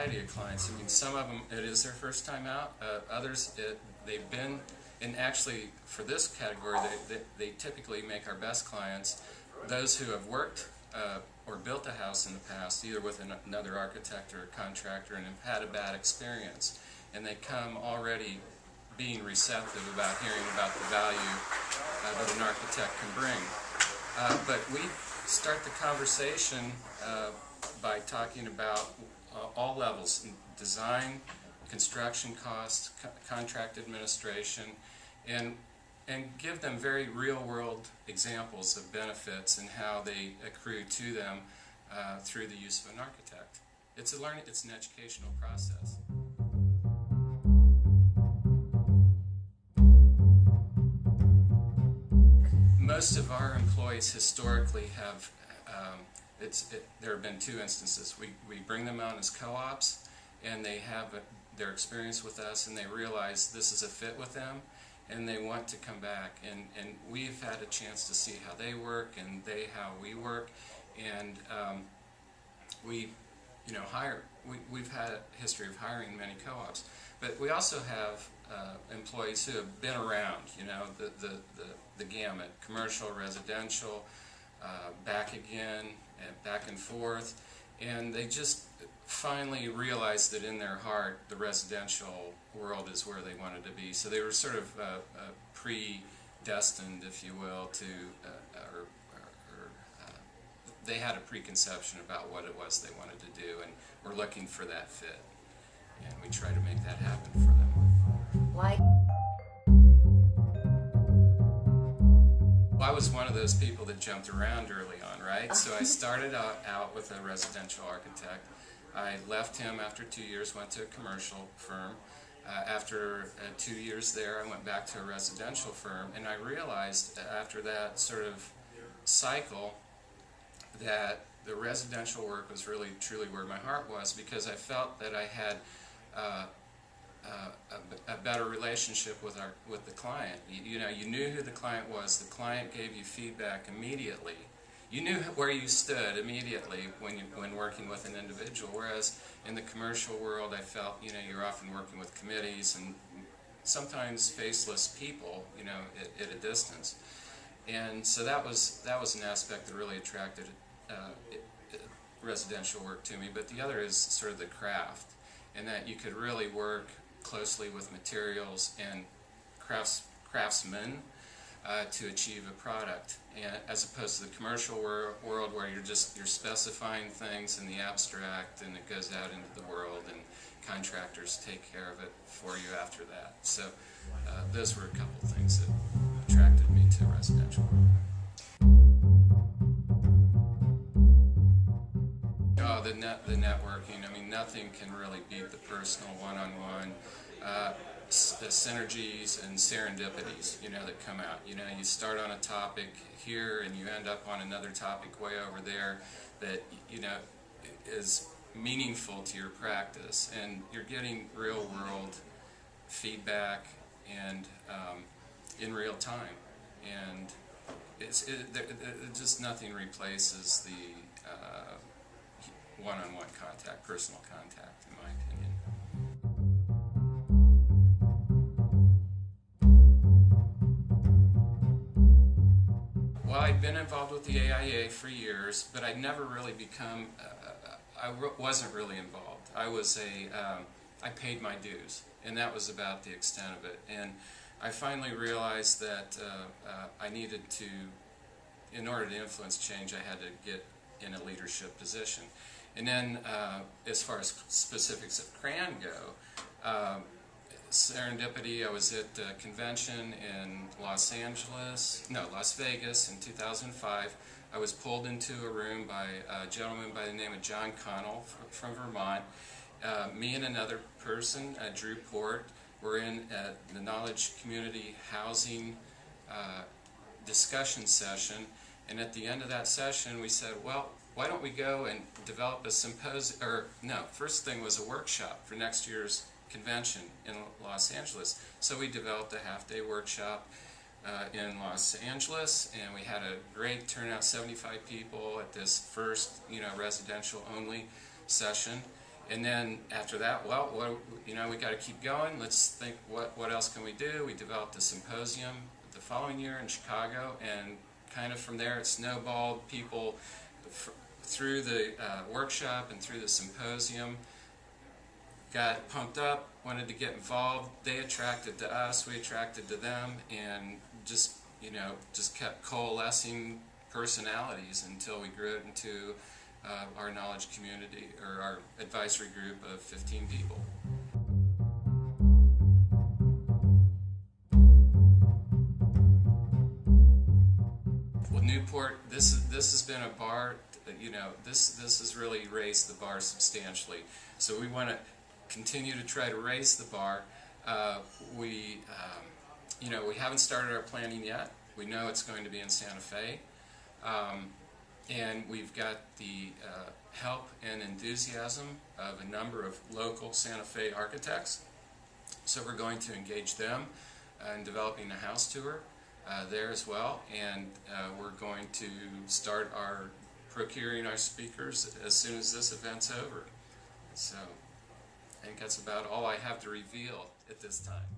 variety of clients. I mean, some of them, it is their first time out. Others, they've been, and actually for this category, they typically make our best clients those who have worked or built a house in the past, either with another architect or a contractor, and have had a bad experience. And they come already being receptive about hearing about the value that an architect can bring. But we start the conversation by talking about all levels: design, construction costs, contract administration, and give them very real-world examples of benefits and how they accrue to them through the use of an architect. It's an educational process. Most of our employees historically have, there have been two instances. We bring them on as co-ops, and they have their experience with us, and they realize this is a fit with them, and they want to come back. And we've had a chance to see how they work, and how we work, and we've had a history of hiring many co-ops. But we also have employees who have been around, the gamut: commercial, residential, back again, and back and forth, and they just finally realized that in their heart the residential world is where they wanted to be. So they were sort of predestined, if you will, to, they had a preconception about what it was they wanted to do, and we're looking for that fit, and we try to make that happen for them. Why? I was one of those people that jumped around early on, right? So I started out with a residential architect. I left him after 2 years, went to a commercial firm. After 2 years there, I went back to a residential firm, and I realized after that sort of cycle that the residential work was really truly where my heart was, because I felt that I had a better relationship with the client. You knew who the client was. The client gave you feedback immediately. You knew where you stood immediately when working with an individual. Whereas in the commercial world, I felt you're often working with committees and sometimes faceless people, at a distance. And so that was an aspect that really attracted residential work to me. But the other is sort of the craft, and that you could really work closely with materials and craftsmen to achieve a product, and as opposed to the commercial world where you're specifying things in the abstract, and it goes out into the world, and contractors take care of it for you after that. So those were a couple of things that attracted me to residential work. Oh, the networking. I mean, nothing can really beat the personal one-on-one synergies and serendipities, that come out. You start on a topic here and you end up on another topic way over there that, is meaningful to your practice, and you're getting real-world feedback and in real time. And just nothing replaces the one-on-one contact, personal contact, in my opinion. Well, I'd been involved with the AIA for years, but I'd never really become, wasn't really involved. I paid my dues, and that was about the extent of it. And I finally realized that I needed to, in order to influence change, I had to get in a leadership position. And then, as far as specifics of CRAN go, serendipity, I was at a convention in Las Vegas in 2005. I was pulled into a room by a gentleman by the name of John Connell from Vermont. Me and another person, Drew Port, were in the Knowledge Community Housing discussion session, and at the end of that session we said, well, why don't we go and develop a symposium, or no, first thing was a workshop for next year's convention in Los Angeles. So we developed a half-day workshop in Los Angeles, and we had a great turnout, 75 people at this first, residential only session. And then after that, well, we got to keep going. Let's think, what else can we do? We developed a symposium the following year in Chicago, and kind of from there it snowballed. People through the workshop and through the symposium got pumped up, wanted to get involved. They attracted to us, we attracted to them, and just kept coalescing personalities until we grew it into our knowledge community, or our advisory group of 15 people. Well, Newport, this has been a bar, this has really raised the bar substantially. So we want to continue to try to raise the bar. We haven't started our planning yet. We know it's going to be in Santa Fe. And we've got the help and enthusiasm of a number of local Santa Fe architects. So we're going to engage them in developing a house tour there as well. And we're going to start procuring our speakers as soon as this event's over. So I think that's about all I have to reveal at this time.